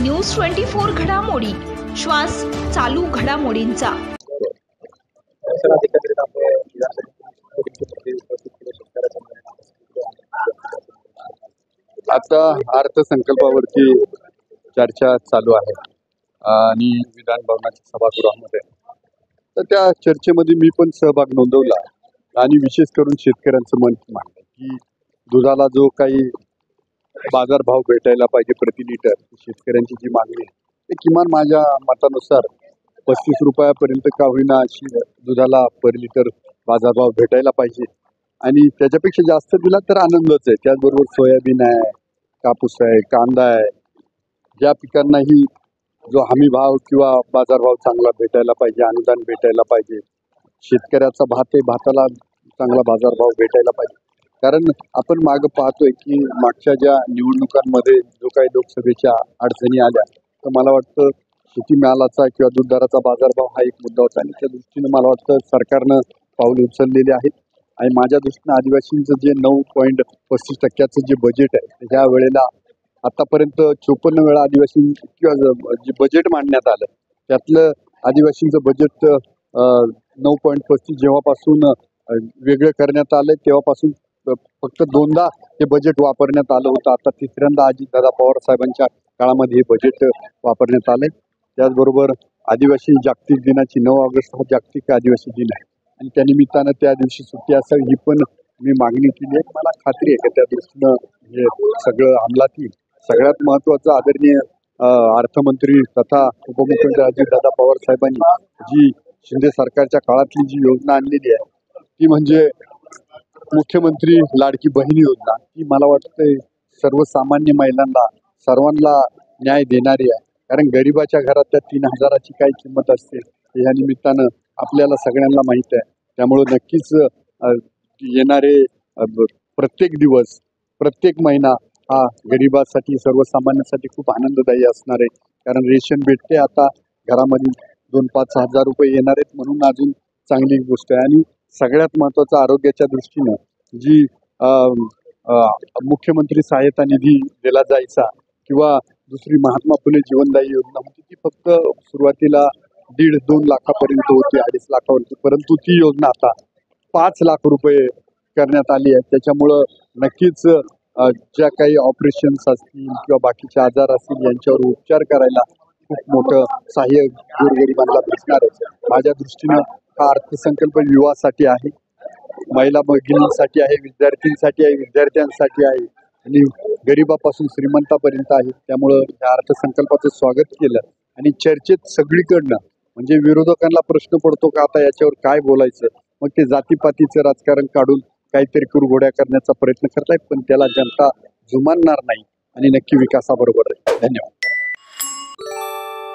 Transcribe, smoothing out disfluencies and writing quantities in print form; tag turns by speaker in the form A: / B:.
A: News 24 घडामोडी, श्वास चालू घडामोडींचा।
B: आता अर्थसंकल्पावरती चर्चा चालू आहे आणि विधान भवनाच्या सभागृहामध्ये तर त्या चर्चेमध्ये मी पण सहभाग नोंदवला आणि विशेष करून शेतकऱ्यांचं मत मांडलं की दुधाला जो काही बाजारभाव भेटायला पाहिजे प्रति लिटर, शेतकऱ्यांची जी मागणी आहे ते किमान माझ्या मतानुसार 35 रुपयापर्यंत का होईना अशी दुधाला पर लिटर बाजारभाव भेटायला पाहिजे आणि त्याच्यापेक्षा जास्त दिला तर आनंदच आहे। त्याचबरोबर सोयाबीन आहे, कापूस आहे, कांदा आहे, ज्या पिकांनाही जो हमी भाव किंवा बाजारभाव चांगला भेटायला पाहिजे, अनुदान भेटायला पाहिजे। शेतकऱ्याचा भात आहे, भाताला चांगला बाजारभाव भेटायला पाहिजे। कारण आपण मागं पाहतोय की मागच्या ज्या निवडणुकांमध्ये जो काही लोकसभेच्या अडचणी आल्या तर मला वाटतं शेतीमालाचा किंवा दूध दराचा बाजारभाव हा एक मुद्दा होता आणि त्या दृष्टीनं मला वाटतं सरकारनं पाऊल उचललेले आहेत आणि माझ्या दृष्टीनं आदिवासींचं जे 9.35% जे बजेट आहे ह्या वेळेला आतापर्यंत 54 वेळा आदिवासी किंवा जे बजेट मांडण्यात आलं त्यातलं आदिवासींचं बजेट 9.35 जेव्हापासून वेगळं करण्यात आलं तेव्हापासून फक्त 2दा हे बजेट वापरण्यात आलं होतं। आता तिसऱ्यांदा अजितदादा पवार साहेबांच्या काळामध्ये हे बजेट वापरण्यात आलंय। त्याचबरोबर आदिवासी जागतिक दिनाची 9 ऑगस्ट हा जागतिक आदिवासी दिन आहे आणि त्यानिमित्तानं त्या दिवशी सुट्टी असावी ही पण मी मागणी केली आहे। मला खात्री आहे की त्या दृष्टीनं हे सगळं अंमलात येईल। सगळ्यात महत्त्वाचं आदरणीय अर्थमंत्री तथा उपमुख्यमंत्री अजितदादा पवार साहेबांनी जी शिंदे सरकारच्या काळातली जी योजना आणलेली आहे ती म्हणजे मुख्यमंत्री लाडकी बहीण योजना। ती मला वाटतं सर्वसामान्य महिलांना सर्वांना न्याय देणारी आहे, कारण गरिबाच्या घरात त्या 3000ची काय किंमत असते या निमित्तानं आपल्याला सगळ्यांना माहीत आहे। त्यामुळे नक्कीच येणारे प्रत्येक दिवस प्रत्येक महिना हा गरिबासाठी सर्वसामान्यांसाठी खूप आनंददायी असणार आहे, कारण रेशन भेटते आता घरामध्ये 2-5 हजार रुपये येणार आहेत म्हणून अजून चांगली गोष्ट आहे। आणि सगळ्यात महत्त्वाचं आरोग्याच्या दृष्टीनं जी मुख्यमंत्री सहायता निधी दिला जायचा किंवा दुसरी महात्मा फुले जीवनदायी योजना होती ती फक्त सुरुवातीला 1.5-2 लाखापर्यंत होती, 2.5 लाखावरती, परंतु ती योजना आता 5 लाख रुपये करण्यात आली आहे। त्याच्यामुळं नक्कीच ज्या काही ऑपरेशन्स असतील किंवा बाकीचे आजार असतील यांच्यावर उपचार करायला खूप मोठं सहाय्य गोरगरिबांना भेटणार आहे। माझ्या दृष्टीनं हा अर्थसंकल्प युवासाठी आहे, महिला भगिनींसाठी आहे, विद्यार्थ्यांसाठी आहे, विद्यार्थ्यांसाठी आहे आणि गरिबापासून श्रीमंतापर्यंत आहे। त्यामुळं या अर्थसंकल्पाचं स्वागत केलं आणि चर्चेत सगळीकडनं म्हणजे विरोधकांना प्रश्न पडतो का आता याच्यावर काय बोलायचं, मग ते जातीपातीचं राजकारण काढून काहीतरी कुरघोड्या करण्याचा प्रयत्न करतायत, पण त्याला जनता जुमानणार नाही आणि नक्की विकासाबरोबर आहे। धन्यवाद।